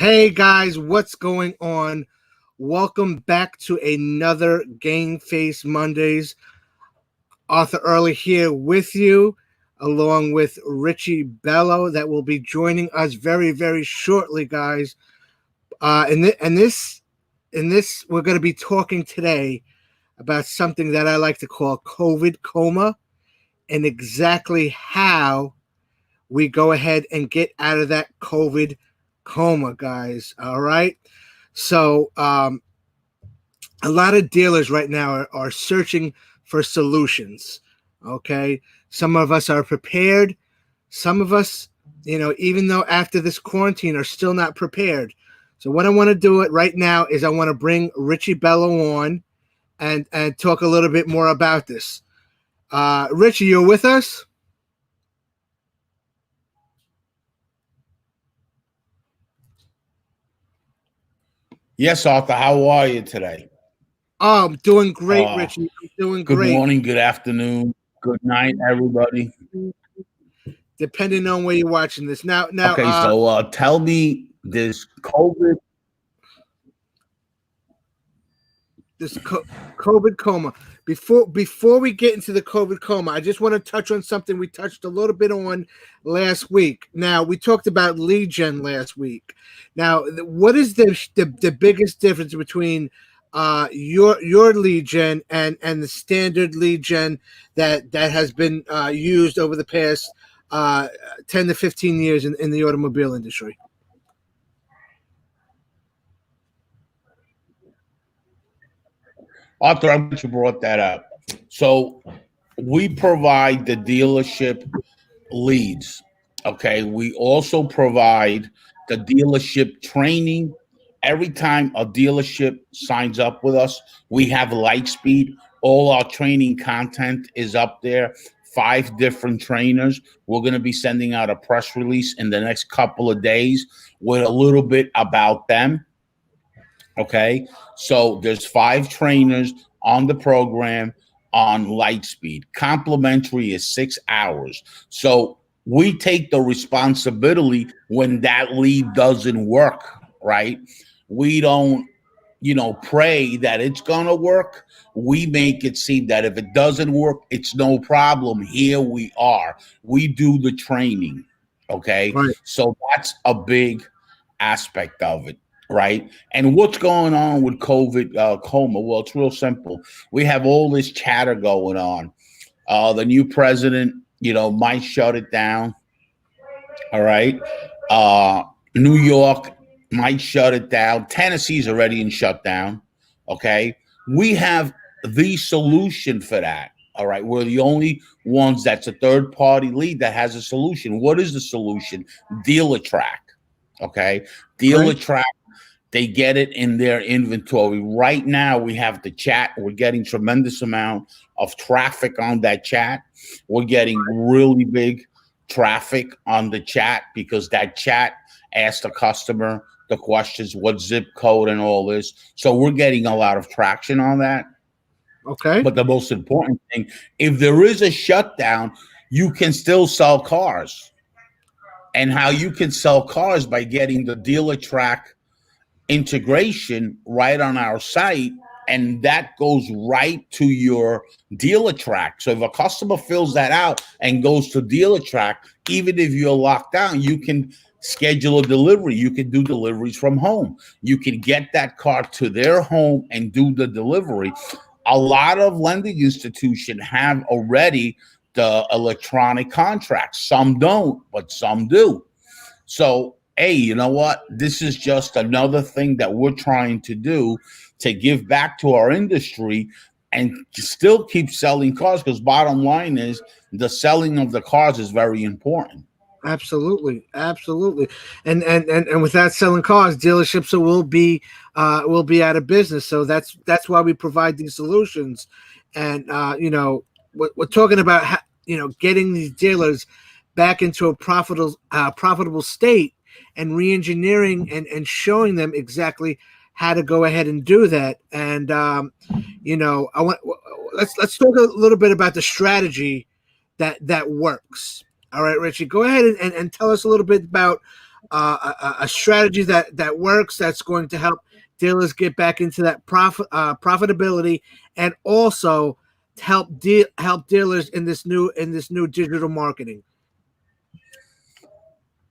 Hey guys, what's going on? Welcome back to another Game Face Mondays. Arthur Early here with you, along with Richie Bello, that will be joining us very, very shortly, guys. In this, we're going to be talking today about something that I like to call COVID coma, and exactly how we go ahead and get out of that COVID coma, guys. All right. So a lot of dealers right now are searching for solutions. Okay. Some of us are prepared. Some of us, even though after this quarantine, are still not prepared. So what I want to do it right now is I want to bring Richie Bello on and talk a little bit more about this. Richie, you're with us? Yes, Arthur. How are you today? Oh, I'm doing great, Richie. I'm doing Good great. morning, good afternoon, good night, everybody. Depending on where you're watching this. Now, Okay, so tell me this COVID. This COVID coma. Before we get into the COVID coma, I just want to touch on something we touched a little bit on last week. Now, we talked about lead gen last week. Now, what is the biggest difference between your lead gen and the standard lead gen that has been used over the past 10 to 15 years in the automobile industry? Arthur, I'm glad you brought that up. So we provide the dealership leads. Okay. We also provide the dealership training. Every time a dealership signs up with us, we have Lightspeed. All our training content is up there. 5 different trainers. We're going to be sending out a press release in the next couple of days with a little bit about them. Okay. So there's 5 trainers on the program on Lightspeed. Complimentary is 6 hours. So we take the responsibility when that lead doesn't work, right? We don't, pray that it's going to work. We make it seem that if it doesn't work, it's no problem. Here we are. We do the training. Okay. Right. So that's a big aspect of it. Right. And what's going on with COVID coma? Well, it's real simple. We have all this chatter going on. The new president, might shut it down. All right. New York might shut it down. Tennessee's already in shutdown. Okay. We have the solution for that. All right. We're the only ones that's a third party lead that has a solution. What is the solution? Dealer Track. Okay. Dealer Track. They get it in their inventory. Right now, we have the chat. We're getting tremendous amount of traffic on that chat. We're getting really big traffic on the chat because that chat asks the customer the questions, what zip code and all this. So we're getting a lot of traction on that. Okay. But the most important thing, if there is a shutdown, you can still sell cars. And how you can sell cars by getting the Dealer Track integration right on our site, and that goes right to your Dealer Track. So if a customer fills that out and goes to Dealer Track, even if you're locked down, you can schedule a delivery. You can do deliveries from home. You can get that car to their home and do the delivery. A lot of lending institutions have already the electronic contracts. Some don't, but some do. So, hey, you know what? This is just another thing that we're trying to do to give back to our industry and still keep selling cars, because bottom line is the selling of the cars is very important. Absolutely, and without selling cars, dealerships will be out of business. So that's why we provide these solutions, and we're talking about getting these dealers back into a profitable state and re-engineering and showing them exactly how to go ahead and do that. And let's talk a little bit about the strategy that works. All right, Richie, go ahead and tell us a little bit about a strategy that works, that's going to help dealers get back into that profitability, and also help dealers in this new digital marketing.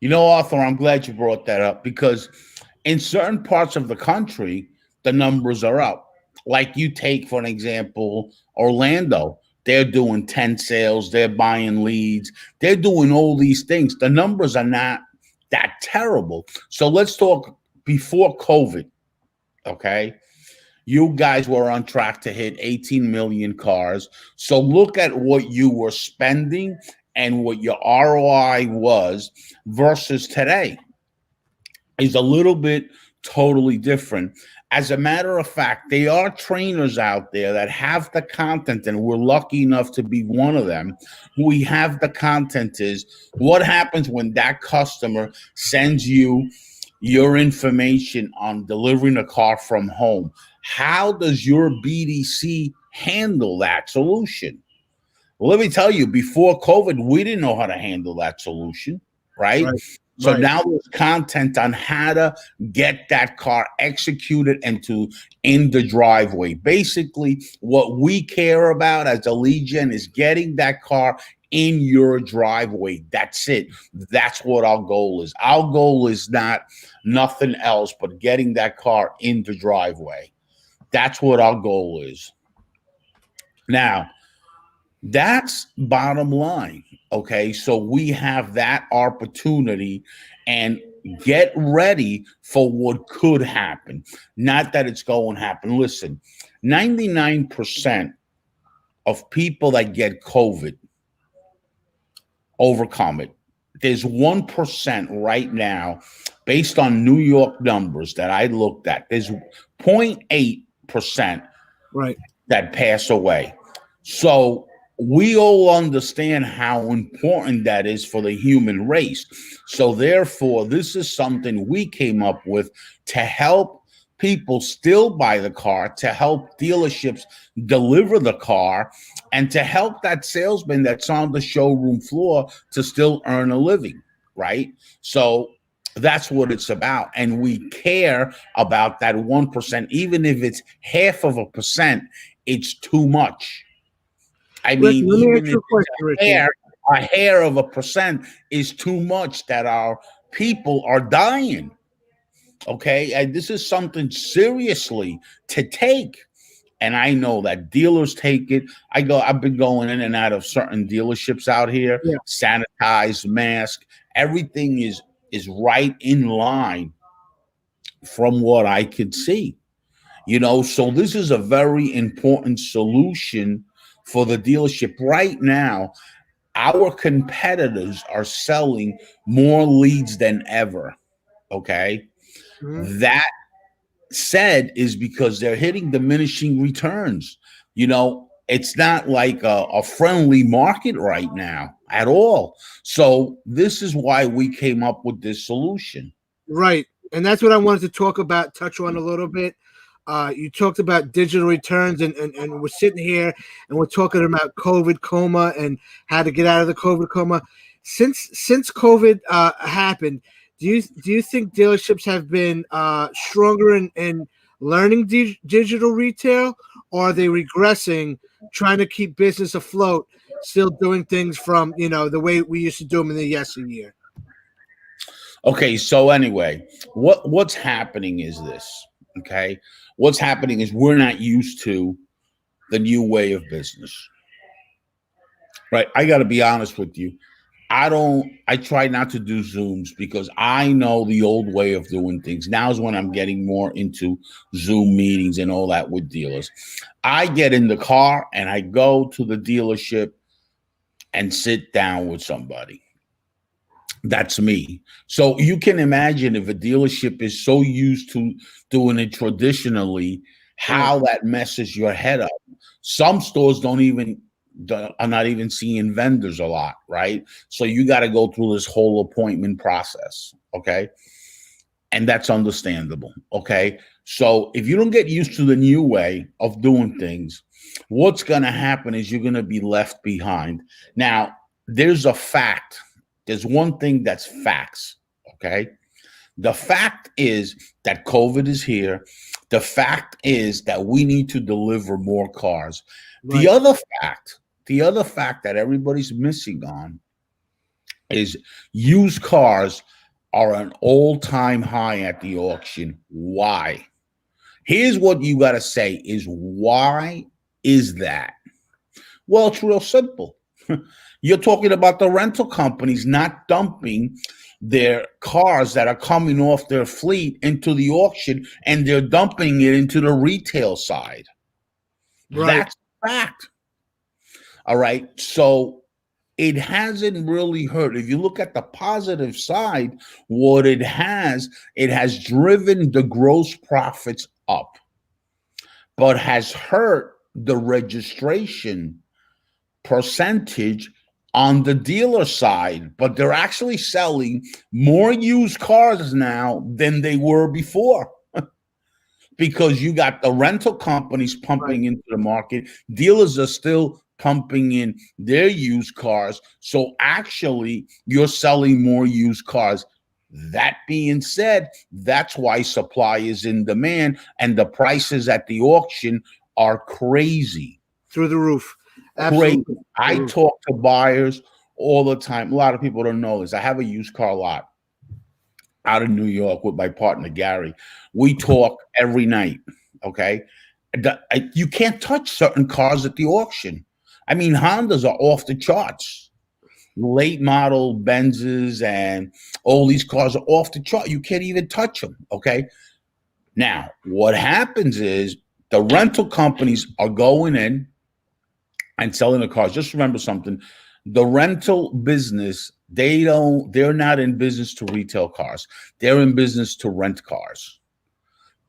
You know, Arthur, I'm glad you brought that up because in certain parts of the country, the numbers are up. Like you take, for an example, Orlando. They're doing 10 sales, they're buying leads, they're doing all these things. The numbers are not that terrible. So let's talk before COVID, okay? You guys were on track to hit 18 million cars. So look at what you were spending and what your ROI was versus today is a little bit totally different. As a matter of fact, there are trainers out there that have the content, and we're lucky enough to be one of them. We have the content is what happens when that customer sends you your information on delivering a car from home. How does your BDC handle that solution? Well, let me tell you, before COVID, we didn't know how to handle that solution, right? Right. So Right. now there's content on how to get that car executed and in the driveway. Basically, what we care about as a lead gen is getting that car in your driveway. That's it. That's what our goal is. Our goal is not nothing else but getting that car in the driveway. That's what our goal is. Now, that's bottom line. Okay. So we have that opportunity and get ready for what could happen. Not that it's going to happen. Listen, 99% of people that get COVID overcome it. There's 1% right now, based on New York numbers that I looked at, there's 0.8% Right. that pass away. So we all understand how important that is for the human race. So therefore, this is something we came up with to help people still buy the car, to help dealerships deliver the car, and to help that salesman that's on the showroom floor to still earn a living, right? So that's what it's about. And we care about that 1%, even if it's 0.5%, it's too much. I Ricky, mean, let me even ask if you a question, it's Ricky. a hair of a percent is too much that our people are dying. Okay. And this is something seriously to take. And I know that dealers take it. I've been going in and out of certain dealerships out here, Yeah. sanitized, mask, everything is right in line from what I could see. So this is a very important solution for the dealership right now. Our competitors are selling more leads than ever. Okay. Mhm. That said is because they're hitting diminishing returns. It's not like a friendly market right now at all. So this is why we came up with this solution. Right. And that's what I wanted to touch on a little bit. You talked about digital returns, and we're sitting here and we're talking about COVID coma and how to get out of the COVID coma. Since COVID happened, do you think dealerships have been stronger in learning digital retail, or are they regressing, trying to keep business afloat, still doing things from the way we used to do them in the yesteryear? Okay, so anyway, what's happening is this. Okay, what's happening is we're not used to the new way of business, right? I got to be honest with you. I try not to do Zooms because I know the old way of doing things. Now is when I'm getting more into Zoom meetings and all that with dealers. I get in the car and I go to the dealership and sit down with somebody. That's me. So you can imagine if a dealership is so used to doing it traditionally, Right. how that messes your head up. Some stores are not even seeing vendors a lot, right? So you got to go through this whole appointment process, okay? And that's understandable, okay? So if you don't get used to the new way of doing things, what's going to happen is you're going to be left behind. Now, there's a fact. There's one thing that's facts, okay? The fact is that COVID is here. The fact is that we need to deliver more cars. Right. The other fact that everybody's missing on is used cars are an all-time high at the auction. Why? Here's what you got to say is, why is that? Well, it's real simple. You're talking about the rental companies not dumping their cars that are coming off their fleet into the auction, and they're dumping it into the retail side. Right. That's a fact. All right. So it hasn't really hurt. If you look at the positive side, what it has driven the gross profits up, but has hurt the registration percentage on the dealer side. But they're actually selling more used cars now than they were before. Because you got the rental companies pumping into the market. Dealers are still pumping in their used cars. So actually, you're selling more used cars. That being said, that's why supply is in demand, and the prices at the auction are crazy. Through the roof. Absolutely. Crazy. I talk to buyers all the time. A lot of people don't know this. I have a used car lot out of New York with my partner, Gary. We talk every night, okay? You can't touch certain cars at the auction. I mean, Hondas are off the charts. Late model Benzes and all these cars are off the chart. You can't even touch them, okay? Now, what happens is the rental companies are going in and selling the cars. Just remember something. The rental business, they're not in business to retail cars. They're in business to rent cars.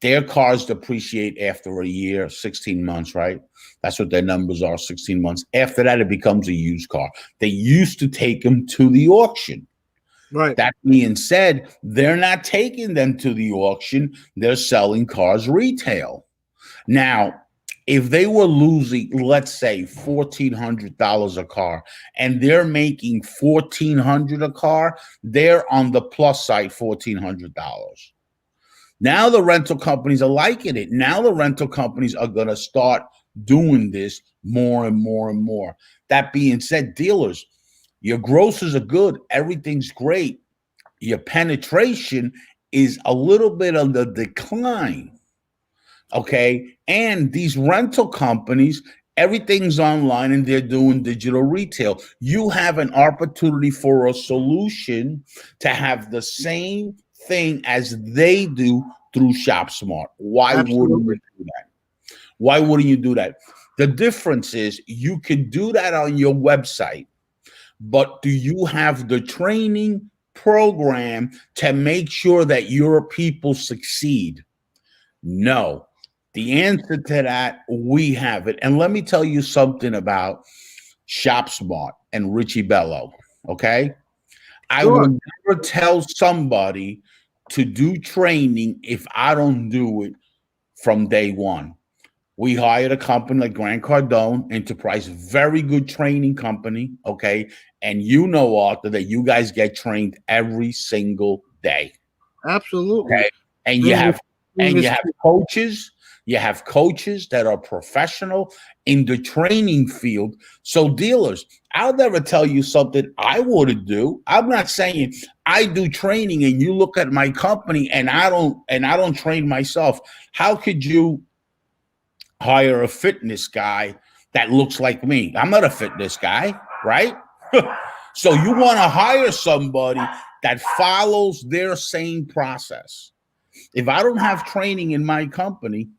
Their cars depreciate after a year, 16 months, right? That's what their numbers are, 16 months. After that, it becomes a used car. They used to take them to the auction. Right. That being said, they're not taking them to the auction. They're selling cars retail. Now, if they were losing, let's say, $1,400 a car, and they're making $1,400 a car, they're on the plus side, $1,400. Now the rental companies are liking it. Now the rental companies are going to start doing this more and more and more. That being said, dealers, your grosses are good. Everything's great. Your penetration is a little bit on the decline. Okay. And these rental companies, everything's online and they're doing digital retail. You have an opportunity for a solution to have the same thing as they do through ShopSmart. Why wouldn't you do that? Why wouldn't you do that? The difference is you can do that on your website, but do you have the training program to make sure that your people succeed? No. The answer to that, we have it. And let me tell you something about ShopSmart and Richie Bello, okay? I will never tell somebody to do training if I don't do it from day one. We hired a company like Grant Cardone Enterprise, very good training company, okay? And you know, Arthur, that you guys get trained every single day. Absolutely. Okay? And you have coaches. You have coaches that are professional in the training field. So dealers, I'll never tell you something I wouldn't do. I'm not saying I do training and you look at my company and I don't train myself. How could you hire a fitness guy that looks like me? I'm not a fitness guy, right? So you want to hire somebody that follows their same process. If I don't have training in my company,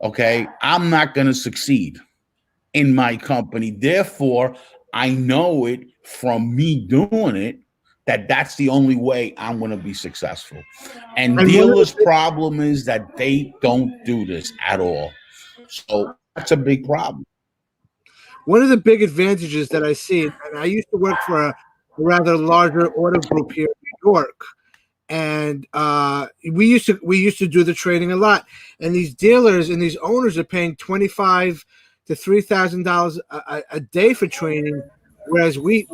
okay, I'm not going to succeed in my company. Therefore, I know it from me doing it that that's the only way I'm going to be successful. And dealers' problem is that they don't do this at all. So that's a big problem. One of the big advantages that I see, and I used to work for a rather larger auto group here in New York, and we used to do the training a lot. And these dealers and these owners are paying $2,500 to $3,000 a day for training, whereas we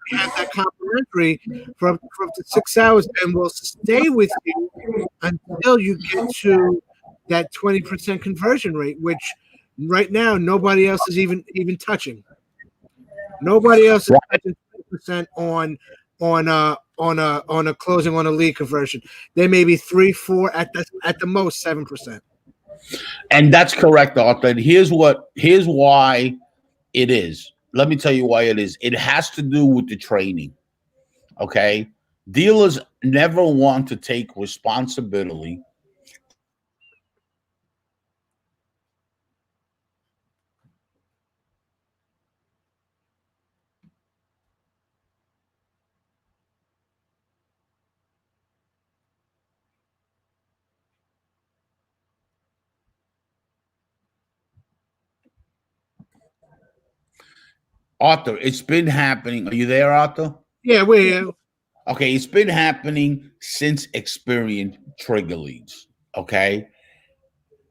we have that complimentary for up to 6 hours, and we'll stay with you until you get to that 20% conversion rate, which right now nobody else is even touching. Nobody else is touching 20% on a closing on a lead conversion. They may be 3, 4 at the most 7%. And that's correct, Arthur. And here's why it is. Let me tell you why it is. It has to do with the training. Okay. Dealers never want to take responsibility. Arthur, it's been happening. Are you there, Arthur? Yeah, Okay, it's been happening since Experian trigger leads. Okay.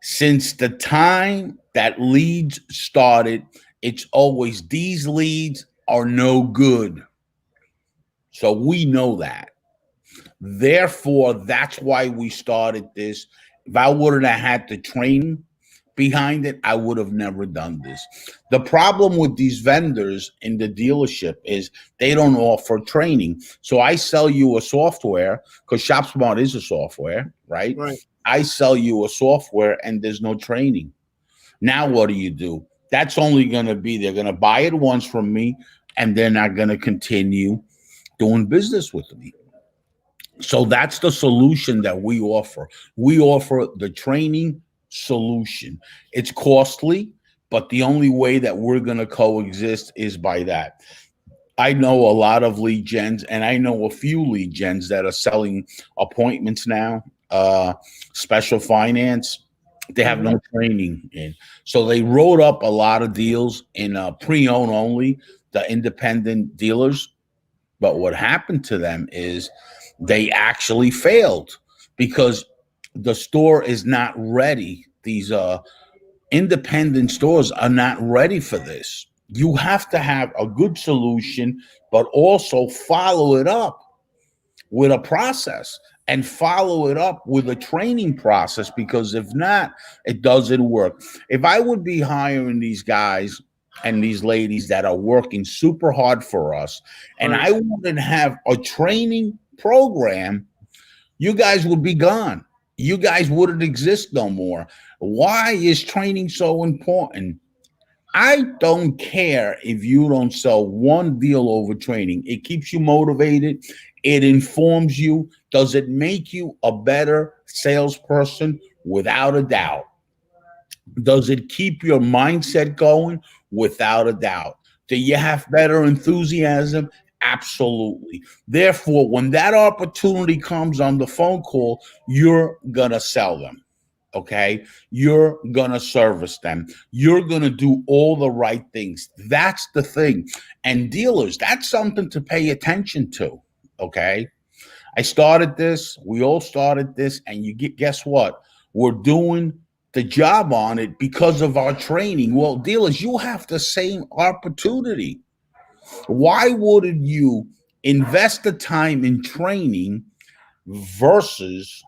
Since the time that leads started, it's always these leads are no good. So we know that. Therefore, that's why we started this. If I wouldn't have had the training behind it, I would have never done this. The problem with these vendors in the dealership is they don't offer training. So I sell you a software, because ShopSmart is a software, right? right. I sell you a software and there's no training. Now what do? That's only going to be, they're going to buy it once from me and they're not going to continue doing business with me. So that's the solution that we offer. We offer the training solution. It's costly, but the only way that we're going to coexist is by that. I know a lot of lead gens, and I know a few lead gens that are selling appointments now, special finance. They have no training in. So they wrote up a lot of deals in pre-owned only, the independent dealers. But what happened to them is they actually failed because the store is not ready. These independent stores are not ready for this. You have to have a good solution, but also follow it up with a process and follow it up with a training process, because if not, it doesn't work. If I would be hiring these guys and these ladies that are working super hard for us, and I wouldn't have a training program, you guys would be gone. You guys wouldn't exist no more. Why is training so important? I don't care if you don't sell one deal over training. It keeps you motivated. It informs you. Does it make you a better salesperson? Without a doubt. Does it keep your mindset going? Without a doubt. Do you have better enthusiasm? Absolutely. Therefore, when that opportunity comes on the phone call, you're going to sell them. Okay. You're going to service them. You're going to do all the right things. That's the thing. And dealers, that's something to pay attention to. Okay. I started this. We all started this. And guess what? We're doing the job on it because of our training. Well, dealers, you have the same opportunity. Why wouldn't you invest the time in training versus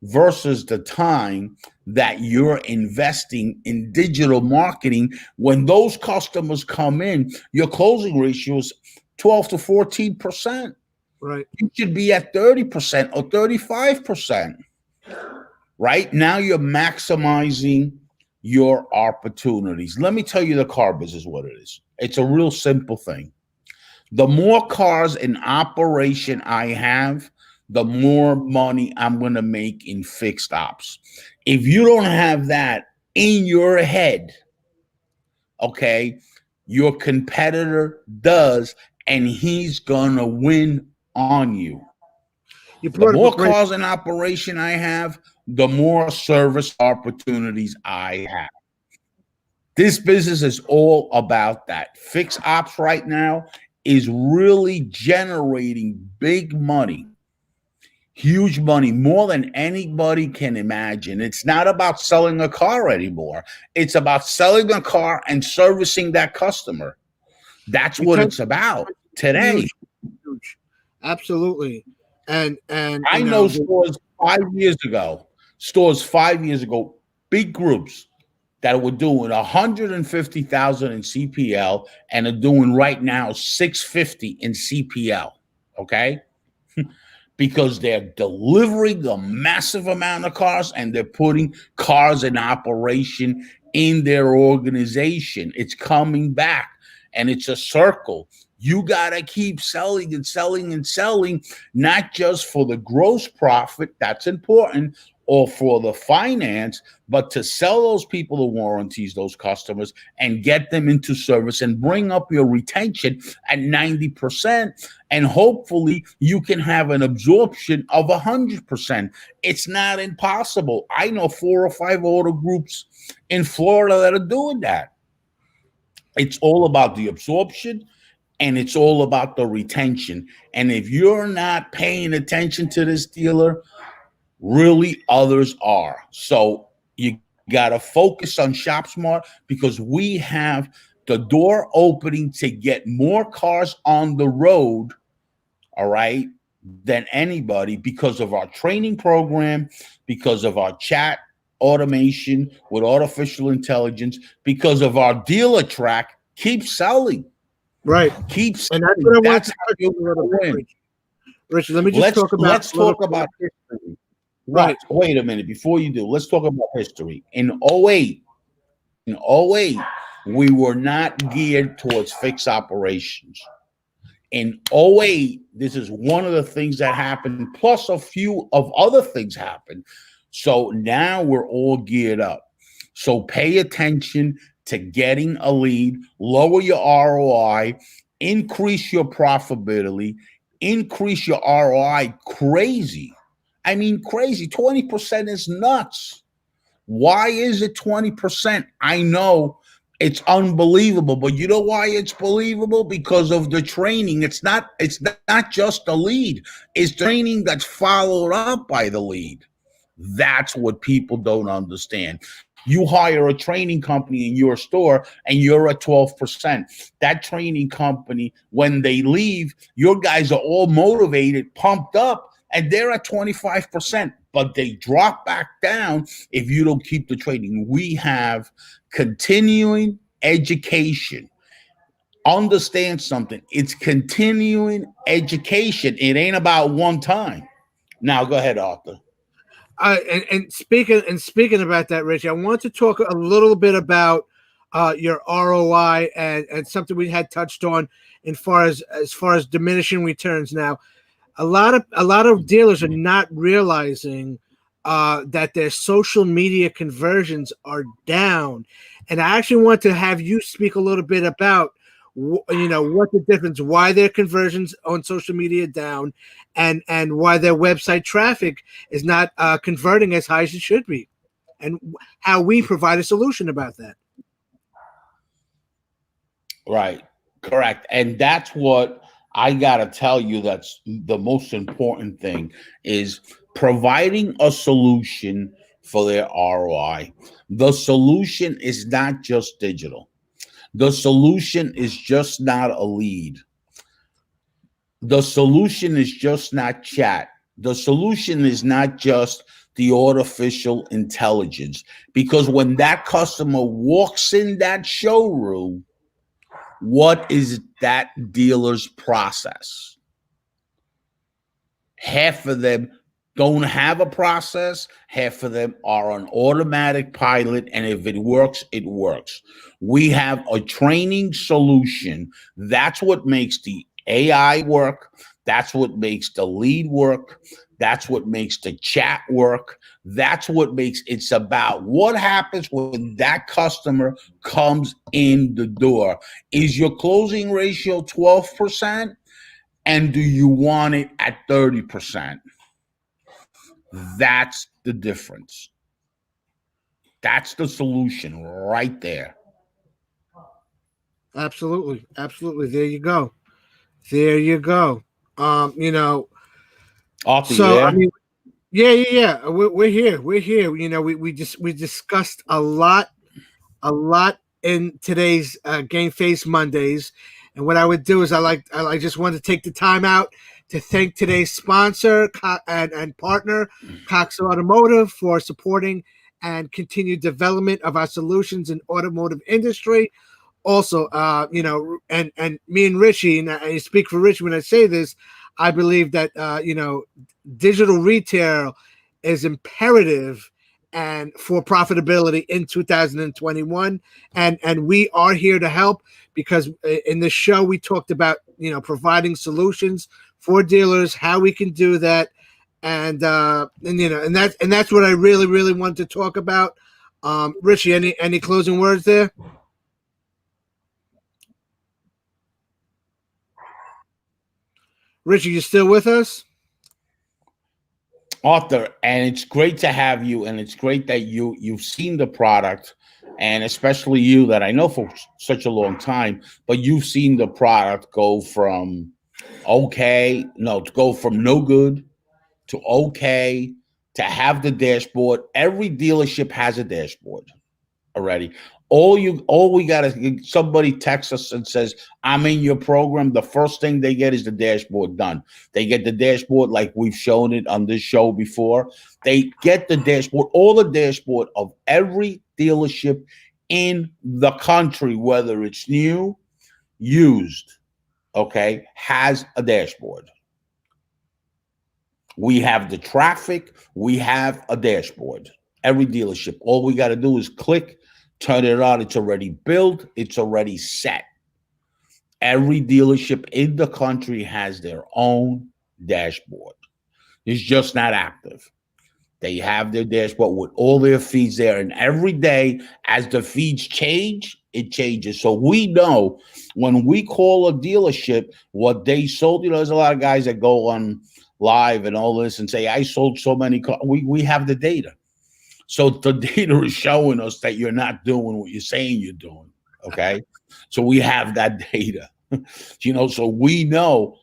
the time that you're investing in digital marketing? When those customers come in, your closing ratio is 12 to 14%. Right. You should be at 30% or 35%. Right now, you're maximizing your opportunities. Let me tell you the car business what it is. It's a real simple thing. The more cars in operation I have, the more money I'm going to make in fixed ops. If you don't have that in your head, okay, your competitor does, and he's going to win on you. The more cars in operation I have, the more service opportunities I have. This business is all about that. Fixed ops right now is really generating big money. Huge money, more than anybody can imagine. It's not about selling a car anymore. It's about selling a car and servicing that customer. That's what it's about. today. Huge. Absolutely. And I know stores 5 years ago, big groups that were doing 150,000 in CPL and are doing right now 650 in CPL. Okay. Because they're delivering a massive amount of cars and they're putting cars in operation in their organization. It's coming back and it's a circle. You got to keep selling and selling and selling, not just for the gross profit, that's important, or for the finance, but to sell those people the warranties, those customers, and get them into service and bring up your retention at 90%. And hopefully you can have an absorption of 100%. It's not impossible. I know 4 or 5 auto groups in Florida that are doing that. It's all about the absorption and it's all about the retention. And if you're not paying attention to this dealer, really others are. So you got to focus on Shop Smart because we have the door opening to get more cars on the road, all right, than anybody because of our training program, because of our chat automation with artificial intelligence, because of our dealer track. Keep selling. Right. Keep selling. And that's what I want That's to how you win. Richard, let me just talk about history. Right. Wait a minute. Before you do, let's talk about history. In '08, we were not geared towards fixed operations. In '08, this is one of the things that happened, plus a few of other things happened. So now we're all geared up. So pay attention to getting a lead, lower your ROI, increase your profitability, increase your ROI crazy. I mean, crazy. 20% is nuts. Why is it 20%? I know it's unbelievable, but you know why it's believable? Because of the training. It's not just the lead. It's training that's followed up by the lead. That's what people don't understand. You hire a training company in your store and you're at 12%. That training company, when they leave, your guys are all motivated, pumped up, and they're at 25%, but they drop back down if you don't keep the training. We have continuing education. Understand something. It's continuing education. It ain't about one time. Now go ahead, Arthur. And speaking about that, Rich, I want to talk a little bit about your ROI and something we had touched on as far as diminishing returns. Now, a lot of dealers are not realizing that their social media conversions are down, and I actually want to have you speak a little bit about what the difference, why their conversions on social media down, and why their website traffic is not converting as high as it should be, and how we provide a solution about that. Right, correct, and that's what I gotta tell you. That's the most important thing is providing a solution for their ROI. The solution is not just digital. The solution is just not a lead. The solution is just not chat. The solution is not just the artificial intelligence. Because when that customer walks in that showroom, what is that dealer's process? Half of them don't have a process. Half of them are on automatic pilot. And if it works, it works. We have a training solution. That's what makes the AI work. That's what makes the lead work. That's what makes the chat work. That's what makes it's about what happens when that customer comes in the door. Is your closing ratio 12%? And do you want it at 30%? That's the difference. That's the solution right there. Absolutely. There you go. Arthur, so you there? I mean, yeah. We're here. We discussed a lot in today's Game Face Mondays, And what I would do is I just want to take the time out to thank today's sponsor and partner, Cox Automotive, for supporting and continued development of our solutions in automotive industry. Also, and me and Richie, and I speak for Richie when I say this, I believe that digital retail is imperative and for profitability in 2021, and we are here to help, because in this show we talked about providing solutions for dealers, how we can do that, and that's what I really wanted to talk about. Richie, any closing words there? Richie, you still with us? Arthur, and it's great to have you, and it's great that you've seen the product, and especially you that I know for such a long time, but you've seen the product go from to go from no good to okay, to have the dashboard. Every dealership has a dashboard already. All we got is somebody texts us and says, I'm in your program. The first thing they get is the dashboard done. They get the dashboard like we've shown it on this show before. They get the dashboard, all the dashboard of every dealership in the country, whether it's new, used, okay, has a dashboard. We have the traffic. We have a dashboard. Every dealership. All we got to do is click, turn it on. It's already built. It's already set. Every dealership in the country has their own dashboard. It's just not active. They have their dashboard with all their feeds there. And every day, as the feeds change, it changes. So we know when we call a dealership what they sold. There's a lot of guys that go on live and all this and say, I sold so many cars. We have the data. So the data is showing us that you're not doing what you're saying you're doing. Okay. So we have that data, so we know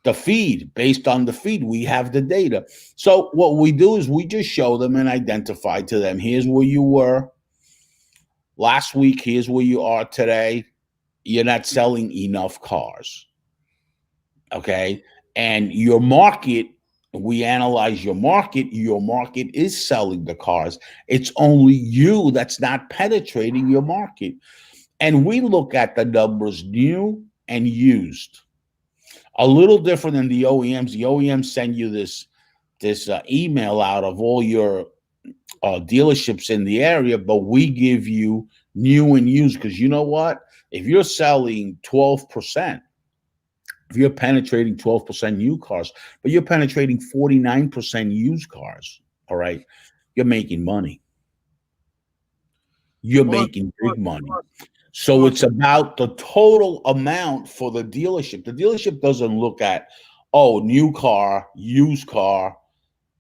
the feed. Based on the feed, we have the data. So what we do is we just show them and identify to them, here's where you were last week. Here's where you are today. You're not selling enough cars. Okay. And your market, we analyze your market. Your market is selling the cars. It's only you that's not penetrating your market. And we look at the numbers new and used. A little different than the OEMs. The OEMs send you this email out of all your dealerships in the area, but we give you new and used, because you know what? If you're selling 12%, if you're penetrating 12% new cars, but you're penetrating 49% used cars, all right, you're making money. You're making big money. So it's about the total amount for the dealership. The dealership doesn't look at, new car, used car.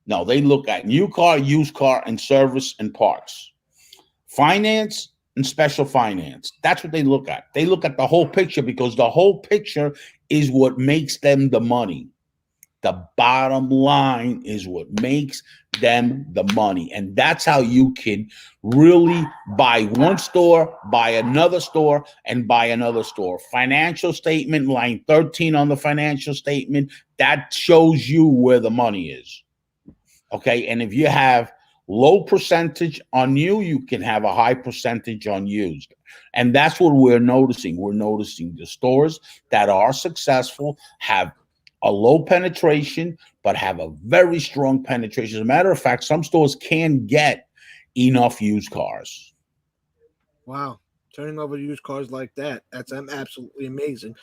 No, they look at new car, used car, and service and parts. Finance and special finance. That's what they look at. They look at the whole picture, because the whole picture is what makes them the money. The bottom line is what makes them the money. And that's how you can really buy one store, buy another store, and buy another store. Financial statement, line 13 on the financial statement, that shows you where the money is. Okay. And if you have low percentage on new, you can have a high percentage on used. And that's what we're noticing. We're noticing the stores that are successful have a low penetration, but have a very strong penetration. As a matter of fact, some stores can get enough used cars. Wow. Turning over used cars like that. That's absolutely amazing.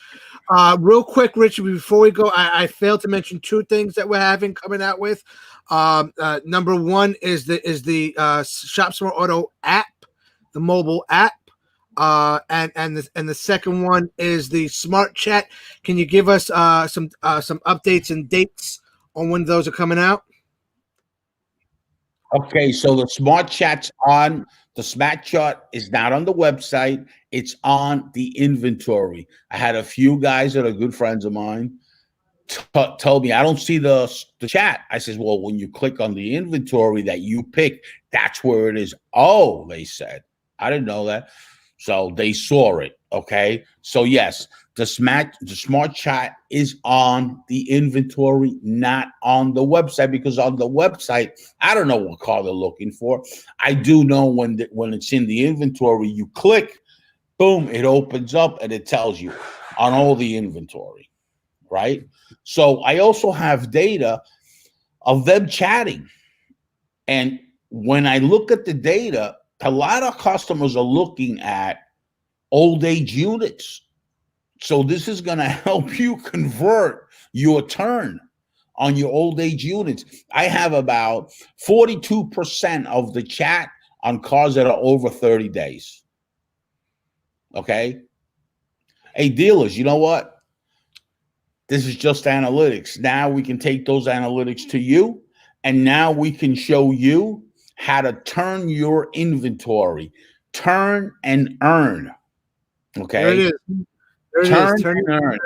Real quick, Richard, before we go, I failed to mention two things that we're having coming out with. Number one is the Shop Smart Auto app, the mobile app. And the second one is the Smart Chat. Can you give us some updates and dates on when those are coming out? Okay, so the Smart Chat's on. The Smart Chat is not on the website. It's on the inventory. I had a few guys that are good friends of mine told me, I don't see the chat. I says, well, when you click on the inventory that you pick, that's where it is. Oh, they said, I didn't know that. So they saw it. Okay. So yes, the smart chat is on the inventory, not on the website, because on the website, I don't know what car they're looking for. I do know when it's in the inventory, you click, boom, it opens up and it tells you on all the inventory, right? So I also have data of them chatting. And when I look at the data, a lot of customers are looking at old age units. So this is going to help you convert your turn on your old age units. I have about 42% of the chat on cars that are over 30 days. Okay. Hey, dealers, you know what? This is just analytics. Now we can take those analytics to you, and now we can show you how to turn your inventory, turn and earn. There it Okay. is. There it is. Turn and earn.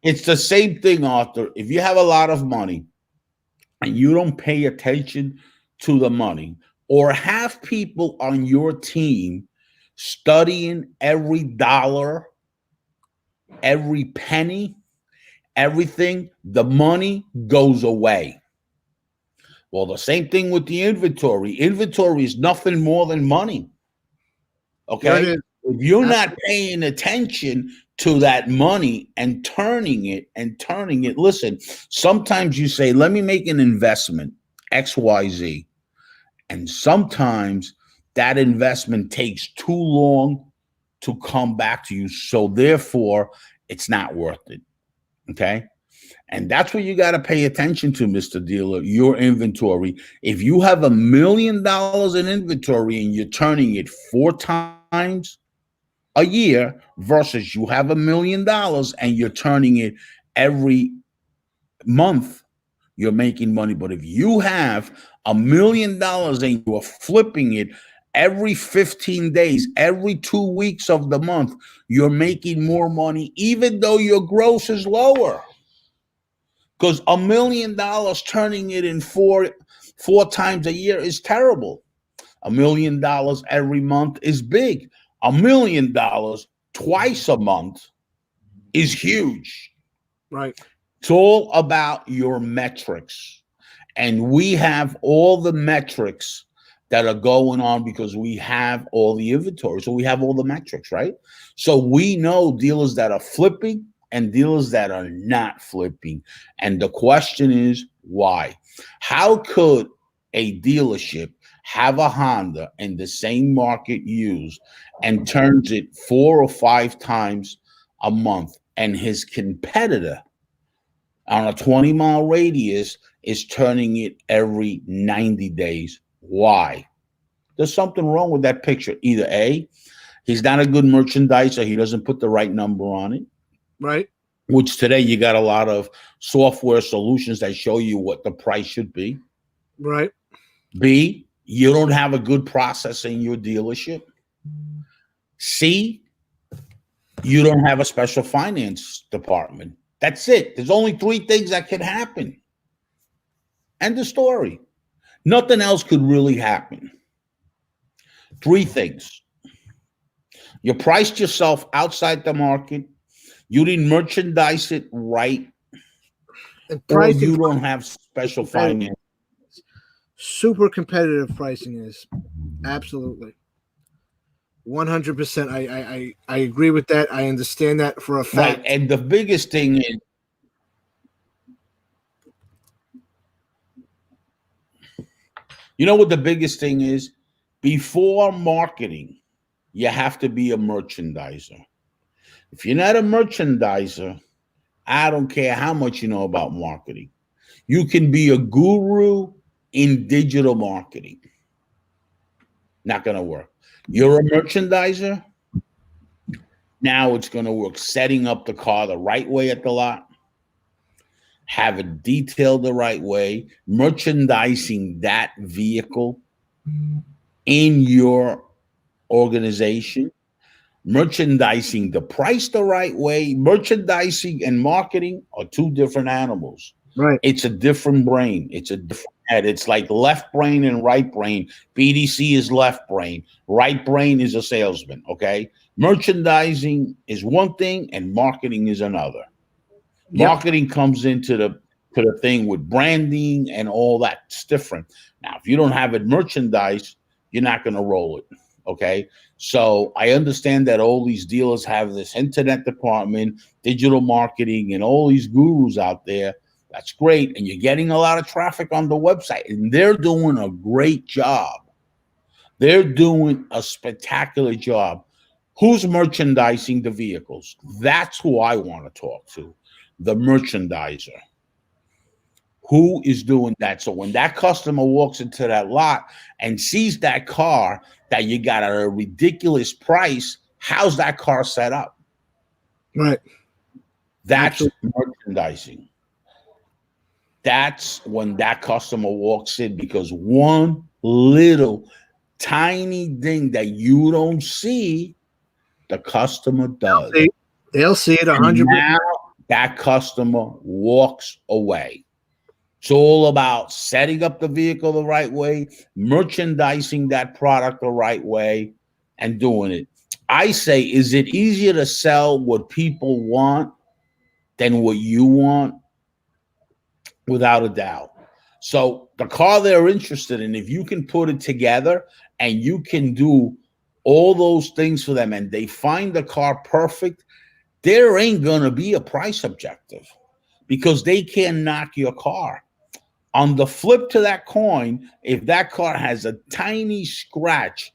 It's the same thing, Arthur. If you have a lot of money and you don't pay attention to the money, or have people on your team studying every dollar, every penny, everything, the money goes away. Well, the same thing with the inventory. Inventory is nothing more than money. Okay. If you're not paying attention to that money and turning it, listen, sometimes you say, let me make an investment, XYZ. And sometimes that investment takes too long to come back to you. So therefore, it's not worth it. Okay. And that's what you got to pay attention to, Mr. Dealer, your inventory. If you have $1 million in inventory and you're turning it 4 times a year versus you have $1 million and you're turning it every month, you're making money. But if you have $1 million and you are flipping it every 15 days, every 2 weeks of the month, you're making more money, even though your gross is lower. Because $1 million turning it in four times a year is terrible. $1 million every month is big. $1 million twice a month is huge. Right. It's all about your metrics. And we have all the metrics that are going on because we have all the inventory. So we have all the metrics, right? So we know dealers that are flipping and dealers that are not flipping. And the question is, why? How could a dealership have a Honda in the same market used and turns it 4 or 5 times a month, and his competitor on a 20-mile radius is turning it every 90 days? Why? There's something wrong with that picture. Either A, he's not a good merchandiser, he doesn't put the right number on it. Right. Which today you got a lot of software solutions that show you what the price should be. Right. B, you don't have a good process in your dealership. C, you don't have a special finance department. That's it. There's only 3 things that can happen. End of story. Nothing else could really happen. 3 things. You priced yourself outside the market. You didn't merchandise it right. Or you don't have special finance. Super competitive pricing is. Absolutely. 100%. I agree with that. I understand that for a fact. Right. And the biggest thing is, you know what the biggest thing is? Before marketing, you have to be a merchandiser. If you're not a merchandiser, I don't care how much you know about marketing. You can be a guru in digital marketing. Not going to work. You're a merchandiser. Now it's going to work. Setting up the car the right way at the lot, have it detailed the right way, merchandising that vehicle in your organization, merchandising the price the right way. Merchandising and marketing are 2 different animals. Right. It's a different brain. It's a different head. It's like left brain and right brain. BDC is left brain. Right brain is a salesman. Okay. Merchandising is one thing and marketing is another. Yep. Marketing comes into the thing with branding and all that. It's different. Now, if you don't have it merchandise, you're not going to roll it. Okay. So I understand that all these dealers have this internet department, digital marketing, and all these gurus out there. That's great. And you're getting a lot of traffic on the website, and they're doing a great job. They're doing a spectacular job. Who's merchandising the vehicles? That's who I want to talk to. The merchandiser. Who is doing that? So when that customer walks into that lot and sees that car that you got at a ridiculous price, how's that car set up? Right. That's Absolutely. merchandising. That's when that customer walks in, because one little tiny thing that you don't see, the customer does. They'll see it And 100%. now that customer walks away. It's all about setting up the vehicle the right way, merchandising that product the right way, and doing it. I say, is it easier to sell what people want than what you want? Without a doubt. So the car they're interested in, if you can put it together and you can do all those things for them and they find the car perfect, there ain't going to be a price objective because they can't knock your car. On the flip to that coin, if that car has a tiny scratch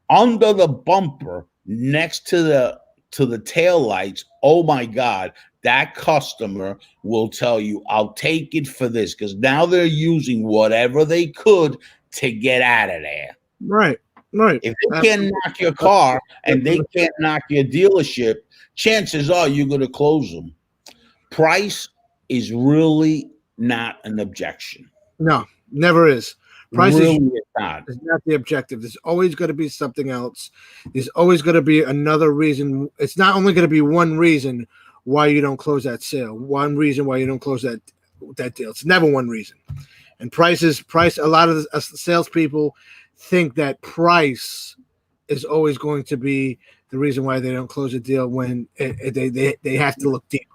under the bumper next to the tail lights, oh my God, that customer will tell you, I'll take it for this, because now they're using whatever they could to get out of there. Right. Right. If they can't knock your car and they can't knock your dealership, chances are you're going to close them. Price is really not an objection. No, never is. Price really is not the objective. There's always going to be something else. There's always going to be another reason. It's not only going to be one reason why you don't close that sale, one reason why you don't close that deal. It's never one reason. And price. A lot of the salespeople think that price is always going to be the reason why they don't close a deal when they have to look deeper.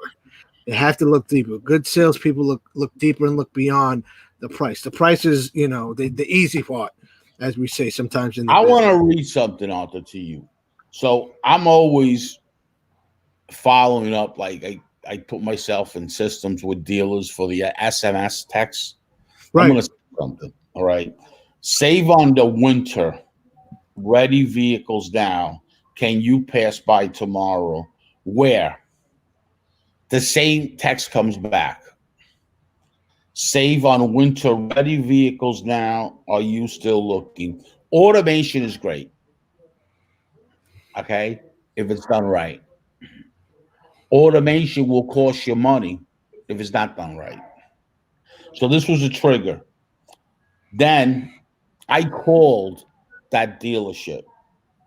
They have to look deeper. Good salespeople look deeper and look beyond the price. The price is, the easy part, as we say sometimes. I want to read something, Arthur, to you. So I'm always following up. Like I put myself in systems with dealers for the SMS text. Right. I'm going to say something. All right. Save on the winter. Ready vehicles now. Can you pass by tomorrow? Where? The same text comes back. Save on winter ready vehicles now. Are you still looking? Automation is great. Okay. If it's done right. Automation will cost you money if it's not done right. So this was a trigger. Then I called that dealership.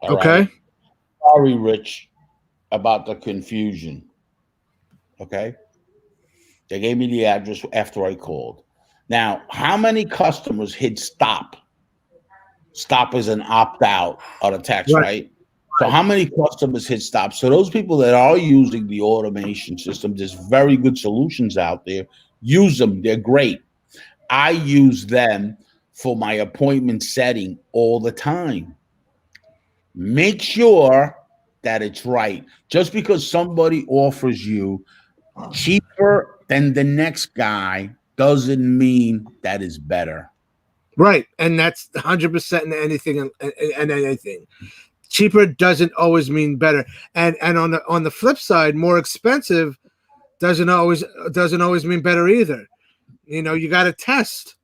Okay. Right? Sorry, Rich, about the confusion. Okay. They gave me the address after I called. Now, how many customers hit stop? Stop is an opt-out on a text, right? So how many customers hit stop? So those people that are using the automation system, there's very good solutions out there. Use them. They're great. I use them for my appointment setting all the time. Make sure that it's right. Just because somebody offers you cheaper than the next guy doesn't mean that is better. Right. And that's 100% in anything and anything. Cheaper doesn't always mean better. And on the flip side, more expensive doesn't always mean better either. You got to test.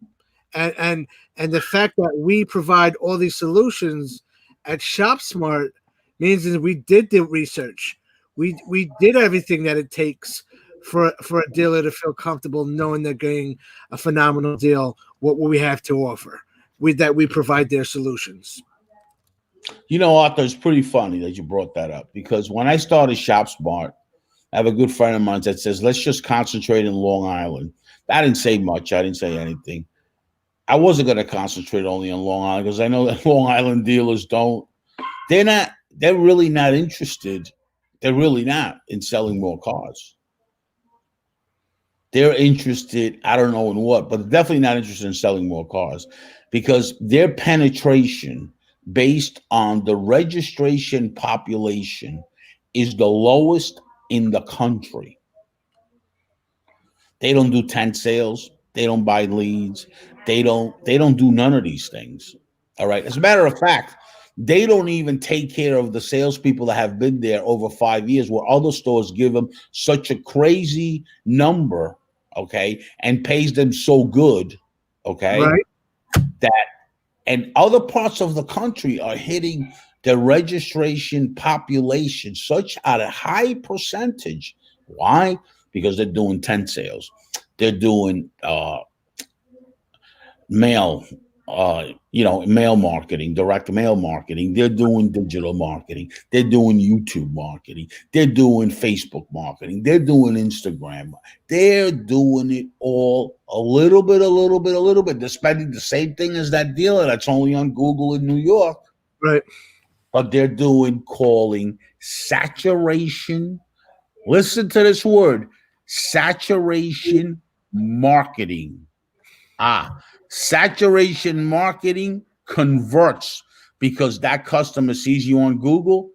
And the fact that we provide all these solutions at ShopSmart means that we did the research. We did everything that it takes for a dealer to feel comfortable knowing they're getting a phenomenal deal, what we have to offer. We provide their solutions. Arthur, it's pretty funny that you brought that up, because when I started ShopSmart, I have a good friend of mine that says, let's just concentrate in Long Island. I didn't say much. I didn't say anything. I wasn't going to concentrate only on Long Island because I know that Long Island dealers don't. They're really not interested. They're really not in selling more cars. They're interested, I don't know in what, but definitely not interested in selling more cars because their penetration based on the registration population is the lowest in the country. They don't do tent sales. They don't buy leads. They don't do none of these things. All right. As a matter of fact, they don't even take care of the salespeople that have been there over 5 years, where other stores give them such a crazy number, okay, and pays them so good, okay, Right. that and other parts of the country are hitting the registration population such at a high percentage. Why? Because they're doing tent sales. They're doing mail, mail marketing, direct mail marketing. They're doing digital marketing. They're doing YouTube marketing. They're doing Facebook marketing. They're doing Instagram. They're doing it all a little bit, a little bit, a little bit. They're spending the same thing as that dealer that's only on Google in New York, Right. but they're doing calling saturation. Listen to this word, saturation marketing. Saturation marketing converts because that customer sees you on Google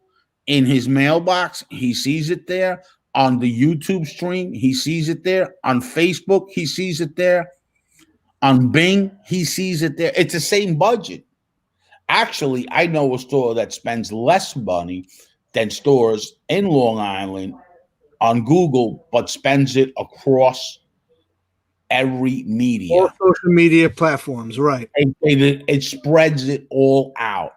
in his mailbox. He sees it there on the YouTube stream. He sees it there on Facebook. He sees it there on Bing. He sees it there. It's the same budget. Actually, I know a store that spends less money than stores in Long Island on Google, but spends it across every All media. social media platforms. Right. It spreads it all out.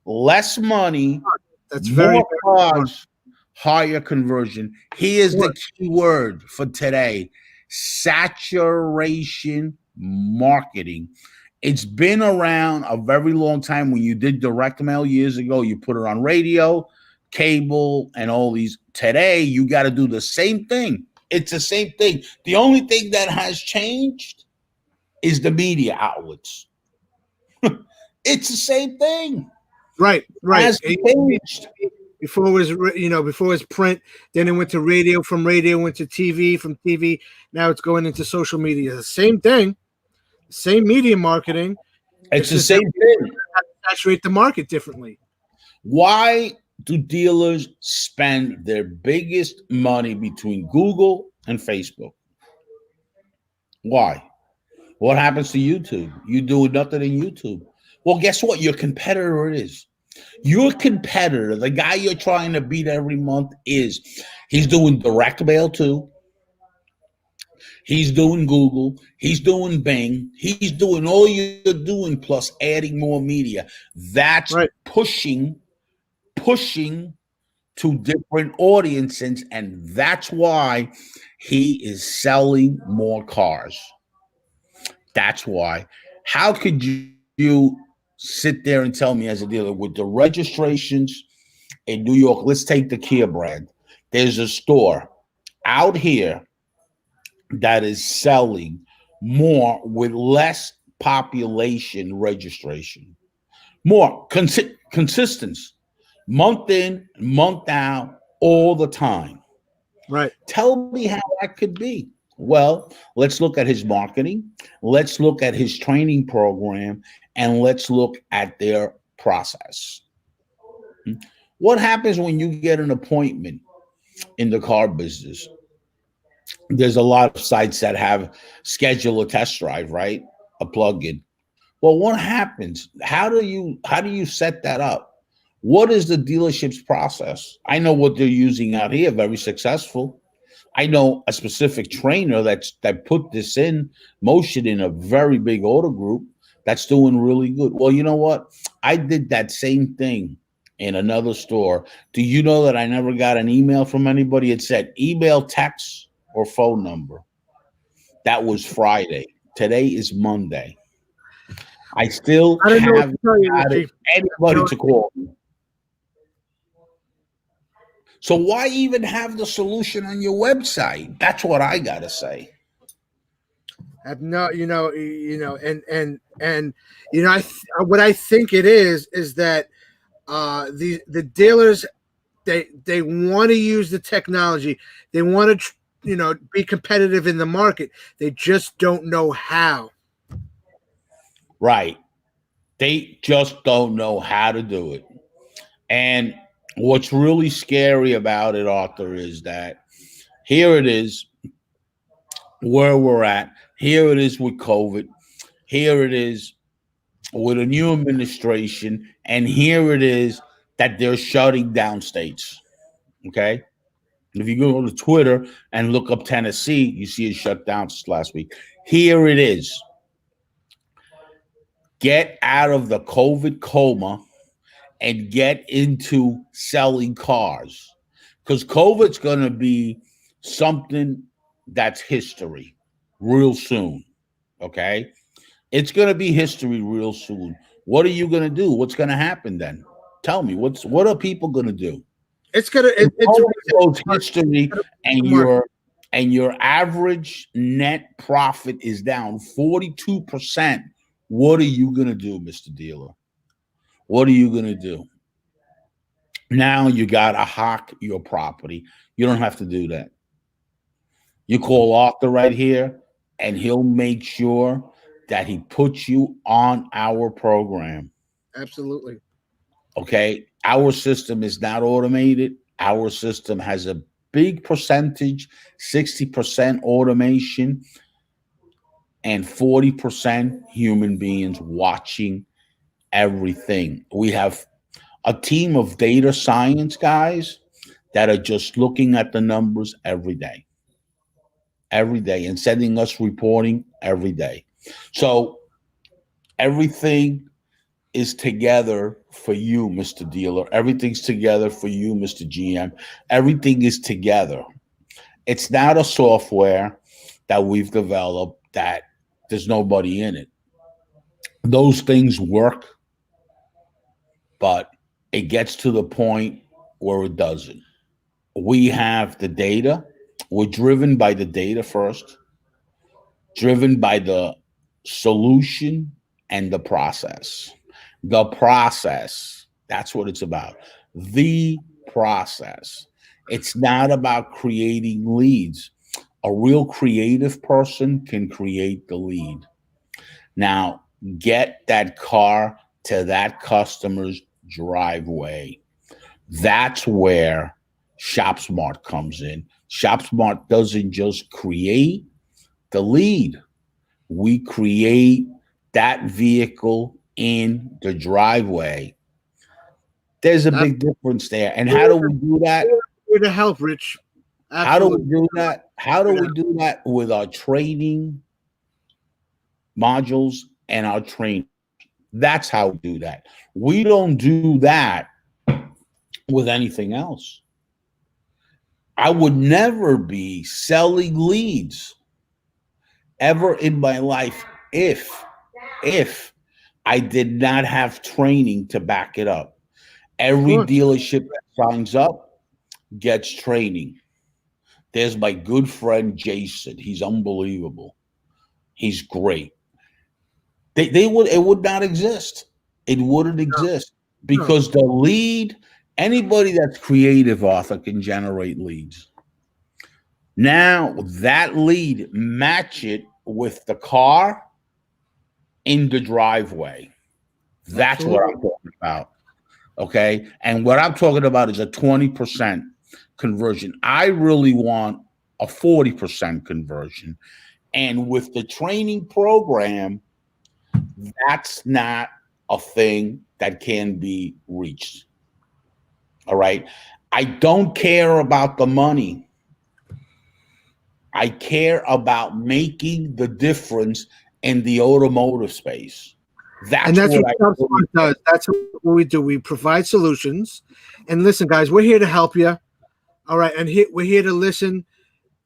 Less money, That's very, more very smart. cars, higher conversion. Here's the key word for today: saturation marketing. It's been around a very long time. When you did direct mail years ago, you put it on radio, cable, and all these. Today, you got to do the same thing. It's the same thing. The only thing that has changed is the media outlets. It's the same thing. Right. Right. Has changed. Before it was, before it was print, then it went to radio. From radio, went to TV. From TV, now it's going into social media. The same thing, same media marketing. It's It's the just that same we thing. saturate the market differently. Why do dealers spend their biggest money between Google and Facebook? Why? What happens to YouTube? You do nothing in YouTube. Well, guess what? Your competitor is. Your competitor, the guy you're trying to beat every month, he's doing direct mail too. He's doing Google. He's doing Bing. He's doing all you're doing plus adding more media. That's Right. pushing to different audiences, and that's why he is selling more cars. That's why. How could you sit there and tell me as a dealer with the registrations in New York? Let's take the Kia brand. There's a store out here that is selling more with less population registration, more consistency, month in, month out, all the time. Right. Tell me how that could be. Well, let's look at his marketing. Let's look at his training program, and let's look at their process. What happens when you get an appointment in the car business? There's a lot of sites that have schedule a test drive, right? A plug-in. Well, what happens? How do you set that up? What is the dealership's process? I know what they're using out here, very successful. I know a specific trainer that put this in motion in a very big auto group that's doing really good. Well, you know what? I did that same thing in another store. Do you know that I never got an email from anybody? It said email, text, or phone number. That was Friday. Today is Monday. I still I don't know what haven't to tell you, got Richie. anybody to call me. So why even have the solution on your website? That's what I gotta say. Have no, and what I think it is that the dealers they want to use the technology. They want to be competitive in the market. They just don't know how. Right. They just don't know how to do it. And what's really scary about it, Arthur, is that here it is where we're at. Here it is with COVID. Here it is with a new administration. And here it is that they're shutting down states. Okay. If you go to Twitter and look up Tennessee, you see it shut down just last week. Here it is. Get out of the COVID coma and get into selling cars, because COVID's going to be something that's history real soon. Okay. It's going to be history real soon. What are you going to do? What's going to happen then? Tell me, what are people going to do? It's gonna It's history, and your average net profit is down 42%. What are you going to do, Mr. Dealer? What are you going to do? Now you got to hawk your property. You don't have to do that. You call Arthur right here, and he'll make sure that he puts you on our program. Absolutely. Okay. Our system is not automated. Our system has a big percentage, 60% automation, and 40% human beings watching everything. We have a team of data science guys that are just looking at the numbers every day, and sending us reporting every day. So everything is together for you, Mr. Dealer. Everything's together for you, Mr. GM. Everything is together. It's not a software that we've developed that there's nobody in it. Those things work, but it gets to the point where it doesn't. We have the data. We're driven by the data first, driven by the solution and the process. The process, that's what it's about. The process. It's not about creating leads. A real creative person can create the lead. Now, get that car to that customer's driveway. That's where ShopSmart comes in. ShopSmart doesn't just create the lead. We create that vehicle in the driveway. There's a big difference there. And how do we do that? Here to help, Rich. Absolutely. How do we do that? How do we do that? With our training modules and our training. That's how we do that. We don't do that with anything else. I would never be selling leads ever in my life if I did not have training to back it up. Every dealership that signs up gets training. There's my good friend Jason. He's unbelievable. He's great. It would not exist. It wouldn't exist because the lead, anybody that's creative, Arthur, can generate leads. Now that lead, match it with the car in the driveway. That's what I'm talking about. Okay. And what I'm talking about is a 20% conversion. I really want a 40% conversion. And with the training program, that's not a thing that can be reached. All right. I don't care about the money. I care about making the difference in the automotive space. That's what ShopSmart does. That's what we do. We provide solutions. And listen, guys, we're here to help you. All right. And we're here to listen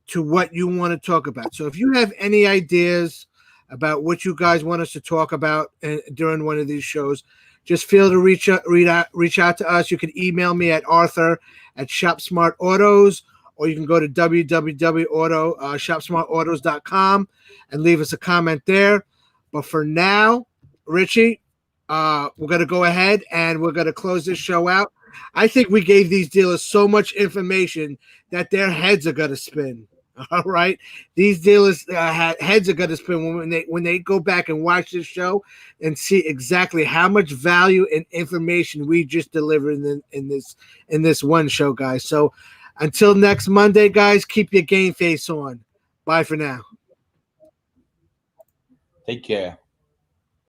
to what you want to talk about. So if you have any ideas about what you guys want us to talk about during one of these shows, just feel to reach out to us. You can email me at Arthur@ShopSmartAutos, or you can go to www.shopsmartautos.com and leave us a comment there. But for now, Richie, we're going to go ahead and we're going to close this show out. I think we gave these dealers so much information that their heads are going to spin. All right, these dealers' heads are going to spin when they go back and watch this show and see exactly how much value and information we just delivered in this one show, guys. So until next Monday, guys, keep your game face on. Bye for now. Take care.